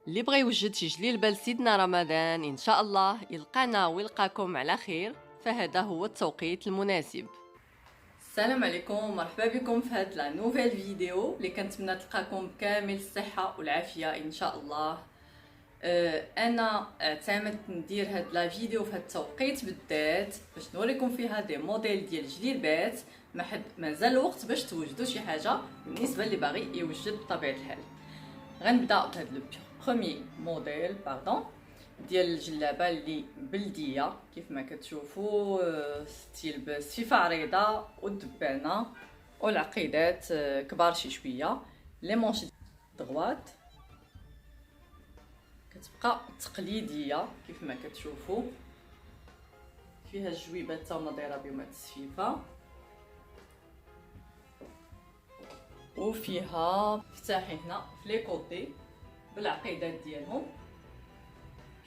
اللي بغى يوجد شي جليل سيدنا رمضان ان شاء الله يلقانا ويلقاكم على خير، فهذا هو التوقيت المناسب. السلام عليكم، مرحبا بكم في هاد لا نوفيل فيديو اللي كنتمنى تلقاكم بكامل الصحه والعافيه ان شاء الله. انا اعتمدت ندير هاد لا فيديو في هاد التوقيت بالذات باش نوريكم فيها دي موديل ديال جليبات ما حد مازال الوقت باش توجدوا شي حاجه بالنسبه اللي باغي يوجد بطبيعه الحال. غنبدا بهاد لو بروميي موديل ديال الجلابه اللي بلديه كيف ما كتشوفوا، تيلبس في عريضه والدبانه والعقيدات كبار شي شويه. لي مونش دغوات كتبقى تقليديه كيف ما كتشوفوا، فيها الجويبات تا هما دايره بهم هاد السفيفه، وفيها فتاحي هنا في لي كوتي بالعقيدات ديالهم.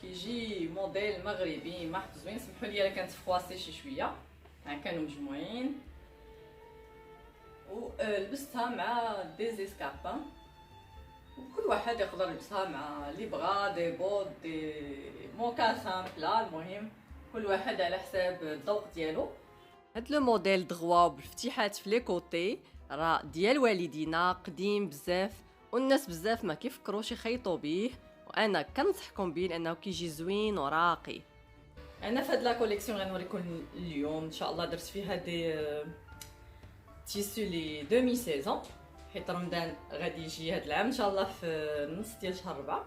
كيجي موديل مغربي محض زوين. سمحوا لي الا كانت فواسي شي شويه، كانوا مجموعين ولبستها مع دي زيسكاربان، وكل واحد يقدر يلبسها مع اللي بغا دي بوت دي موكاسان بلا. المهم كل واحد على حساب الذوق ديالو. هاد لو موديل دغوا بالفتيحات في لي كوتي راه ديال والدينا قديم بزاف، والناس بزاف ما كيفكروش يخيطوا بيه، وانا كنصحكم بيه لانه كيجي زوين وراقي. انا في هاد لا كوليكسيون غنوريكم اليوم ان شاء الله درت فيها دي تيسو لي دومي سيزون، حيت رمضان غادي يجي هاد العام ان شاء الله في النص ديال شهر 4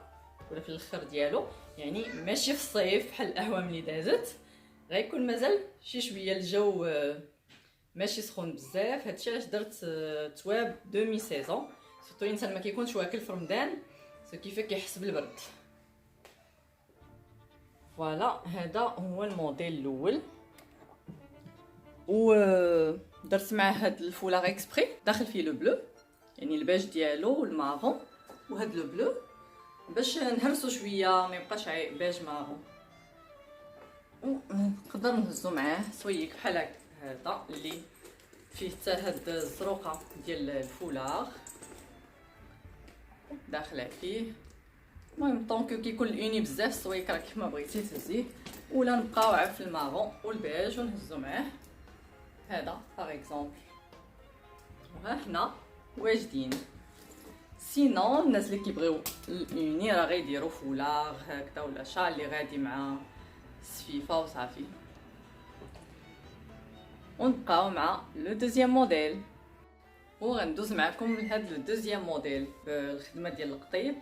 ولا في الاخر ديالو، يعني ماشي في الصيف بحال الاعوام اللي دازت، غيكون مازال شي شويه الجو ماشي سخون بزاف. هادشي علاش درت تواب دومي سيزون، سورتو الانسان ما كيكونش واكل في رمضان سو كيفاه كيحس بالبرد. فوالا هذا هو الموديل الاول، و درت معاه هاد الفولاغ اكسبري داخل فيه لو بلو، يعني الباج ديالو والمارون وهاد لو بلو باش نهرسو شويه ما يبقاش بيج مارون. ونقدر نهزو معاه سويك بحال هذا اللي فيه حتى هاد الزروقه ديال الفولاغ داخله فيه. المهم طونك كيكون الاوني بزاف السويك راه كيف ما بغيتي تهزيه، ولا نبقاو عا في المارون والبيج ونهزو معاه هذا باغ اكزومبل. وها حنا واجدين. سينون الناس اللي كيبغيو الاوني راه غيديروا فولاغ هكذا ولا شال اللي غادي مع السفيفه وصافي. ونبقاو مع لو دوزيام موديل، وغندوز معكم لهاد لو دوزيام موديل بالخدمه ديال القطيب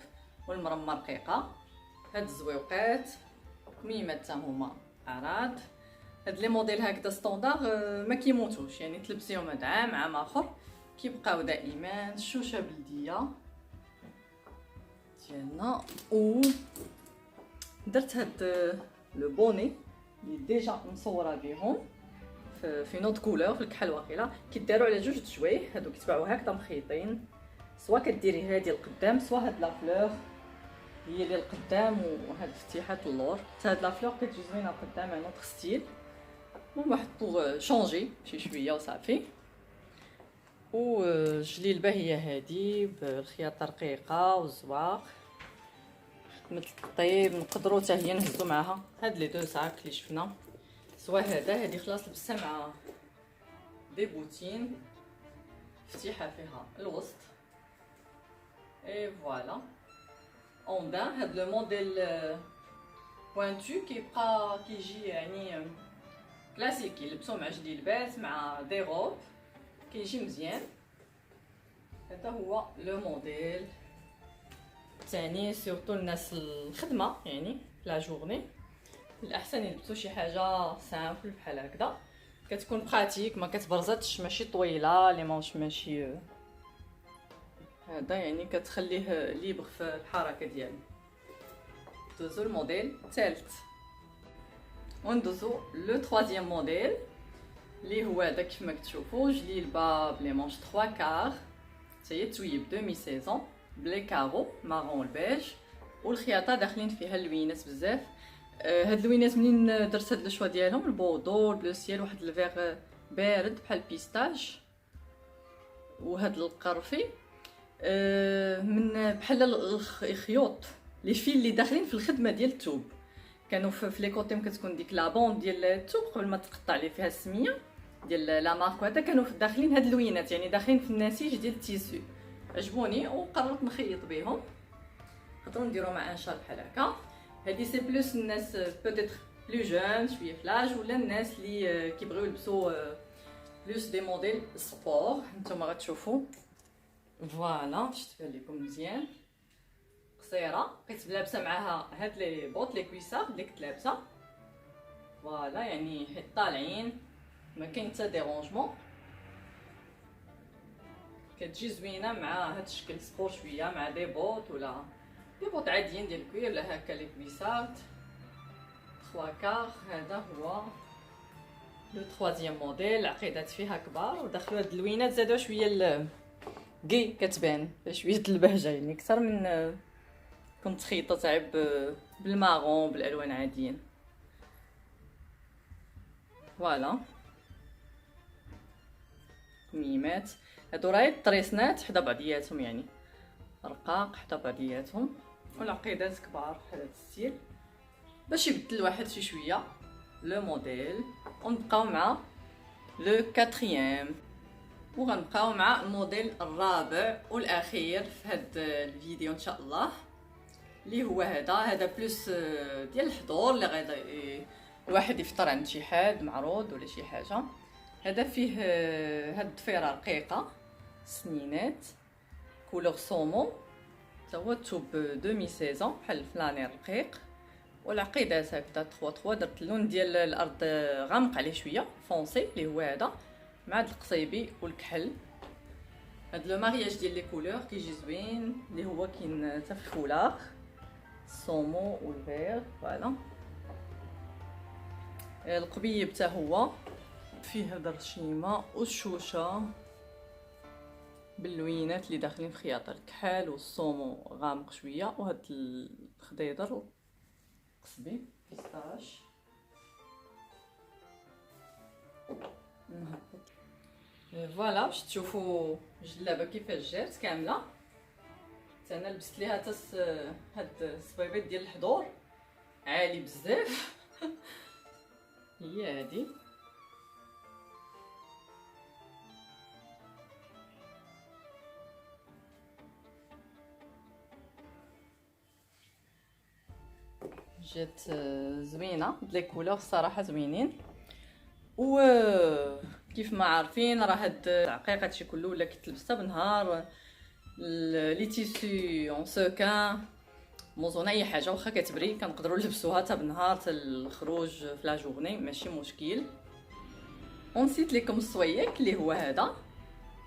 والمرمى رقيقه. هاد الزويوقات كميمات حتى هما اعراض. هاد لي موديل هكذا ستوندار ما كيموتوش، يعني تلبسيهم هاد عام اخر كيبقاو دائما. الشوشه بلديه ديالنا، و درت هاد لو بوني اللي ديجا مصوره بهم في نوت كولور في الكحل واقيلا، كيداروا على جوج شويه هادو كيتباعوا هكذا مخيطين، سوا كديري هادي القدام سوا هاد لا فلور هي اللي القدام وهاد الفتيحات اللور. حتى هاد لا فلور كتجي زوينه القدام ان اوتر ستيل، المهم واحد بوغ شونجي شي شويه وصافي. والجليلبه هي هادي بالخياطه رقيقه والزواق خدمه الطيب. نقدروا حتى هي نهزو معاها هاد لي دو ساك اللي شفنا، سوا هادي خلاص لبستها مع دي بوتين فتيحه فيها الوسط. اي فوالا اون بان هاد لو موديل بوينتو كيبقى كيجي يعني كلاسيكي، لبسوه مع جليلبات مع دي روب كيجي مزيان. هذا هو لو موديل الثاني، سورتو الناس الخدمه يعني لا جورني الاحسن يلبسوا شي حاجه سامبل بحال هكذا، كتكون براتيك ما كتبرزطش، ماشي طويله لي مونش ماشي هذا، يعني كتخليه ليبر في الحركه ديالو. دوزو الموديل الثالث، وندوزو لو troisième موديل اللي هو هذا كيف ما كتشوفوا جليلبه بلي مونش 3 كار، حتى هي تويب دومي سيزون بلي كارو مارون البيج، والخياطه داخلين فيها اللوينات بزاف. هاد اللوينات منين درت هاد الشوا ديالهم البوردو البلو سيال واحد الفيغ بارد بحال بيستاج، وهاد القرفي من بحال الخيوط لي فيل اللي داخلين في الخدمه ديال الثوب. كانوا في لي كوتيم كتكون ديك لا بوند ديال الثوب قبل ما تقطع لي فيها السميه ديال لا مارك، وهذا كانوا داخلين هاد اللوينات، يعني داخلين في النسيج ديال التيسو. عجبوني وقررت نخيط بهم. نقدروا نديروا مع ان شال بحال هكا. هادي سي بلوس الناس بوتيتر بلو جون شويه فلاج، ولا الناس اللي كيبغيو يلبسوا بلوس دي موديل سبور. نتوما غتشوفوا فوالا شفت لكم مزيان قصيره، بقيت لابسه معاها هاد لي بوط لي كويسار اللي كنت لابسه. فوالا يعني حيت طالعين ما كاين حتى ديرونجمون، كتجي زوينه مع هاد الشكل سبور شويه مع دي بوط ولا دي بوط عاديين ديال الكوير ولا هكا لي كويسات 3 كار. هذا هو لو تروازيام موديل. العقيدات فيها كبار ودخلوا هاد اللوينات زادوا شويه كي كتبان شويه البهجه، يعني اكثر من كنت خيطه تاع بالماغون بالالوان عاديين. فوالا ميمات هادو راهي الطريسنات حدا بعضياتهم، يعني رقاق حدا بعضياتهم، والعقيدات كبار بحال هاد الستيل باش يبدل الواحد شي شويه لو موديل. ونبقاو مع لو كاتريام، وغنبقاو مع الموديل الرابع والاخير في هاد الفيديو ان شاء الله، اللي هو هذا بلوس ديال الحضور اللي غادا الواحد يفطر عند شي حد معروض ولا شي حاجه. هذا فيه هاد الضفيره رقيقه سنينات كولور سومو، تا هو توب دومي سيزون بحال الفلانير رقيق، والعقيدات هكذا 3 درت اللون ديال الارض غامق عليه شويه فونسي اللي هو هذا مع هاد القصيبي والكحل. هاد لو مارياج ديال لي كولور كيجي زوين، اللي هو كاين حتى في الفولاغ السومو والفير. فوالا القبيب حتى هو فيه هاد الرشيمه والشوشه باللوينات اللي داخلين في خياطه الكحل والصومو غامق شويه، وهاد الخضيضر قصبي بيستاش. فوالا باش تشوفوا الجلابه كيفاش جات كامله. حتى انا لبست ليها هاد الصبيبات ديال الحضور عالي بزاف. هي هادي جات زوينه، لي كولور الصراحه زوينين. و كيف ما عارفين راه هاد العقيق هادشي كله ولا كتلبسها بنهار لي تيسو اون سوكان موزونه اي حاجه واخا كتبري كنقدروا نلبسوها حتى بنهار حتى الخروج في لا جورني ماشي مشكل. ونسيت لكم الصويك اللي هو هذا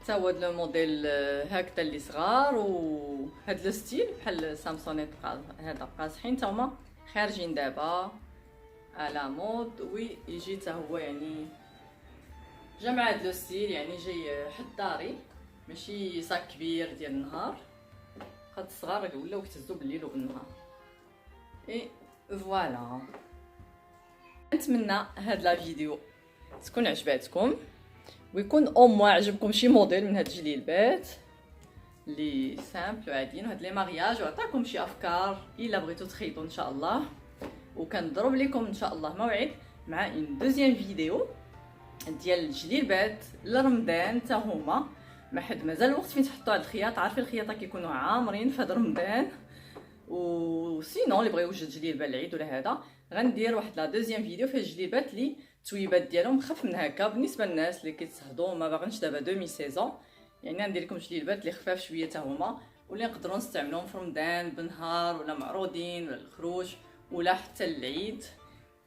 حتى هو لو موديل هكذا اللي صغار، وهاد لو ستيل بحال سامسونيت هذا قاصحين تا هما خارجين دابا على مود، ويجي حتى هو يعني جمع هاد لو ستيل يعني جاي حضاري ماشي صاك كبير ديال النهار، هاد الصغار ولاو كيتهزوا بالليل وبالنهار. اي فوالا نتمنى هاد لا فيديو تكون عجباتكم ويكون او موا عجبكم شي موديل من هاد الجليبات لي سامبل وعاديين وهاد لي مارياج، وعطاكم شي افكار الا بغيتو تخيطوا ان شاء الله. وكنضرب لكم ان شاء الله موعد مع ان دوزيام فيديو ديال الجليبات لرمضان حتى هما، ما حد مازال الوقت فين تحطوا على الخياط، عارفين الخياطه كيكونوا عامرين في هذا رمضان. وسينون اللي بغيو جوج جليبه العيد ولا هذا غندير واحد لا دوزيام فيديو فيه الجليبات اللي التويبات ديالهم خف من هكا بالنسبه للناس اللي كيتصهدوا ما باغينش دابا دومي سيزون، يعني غندير لكم جليبات اللي خفاف شويه حتى هما واللي نقدروا نستعملوهم في رمضان بنهار ولا معروضين ولا الخروج ولا حتى العيد.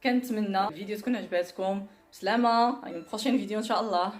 كنتمنى الفيديو تكون عجباتكم. بسلامه، يعني بروشين فيديو ان شاء الله.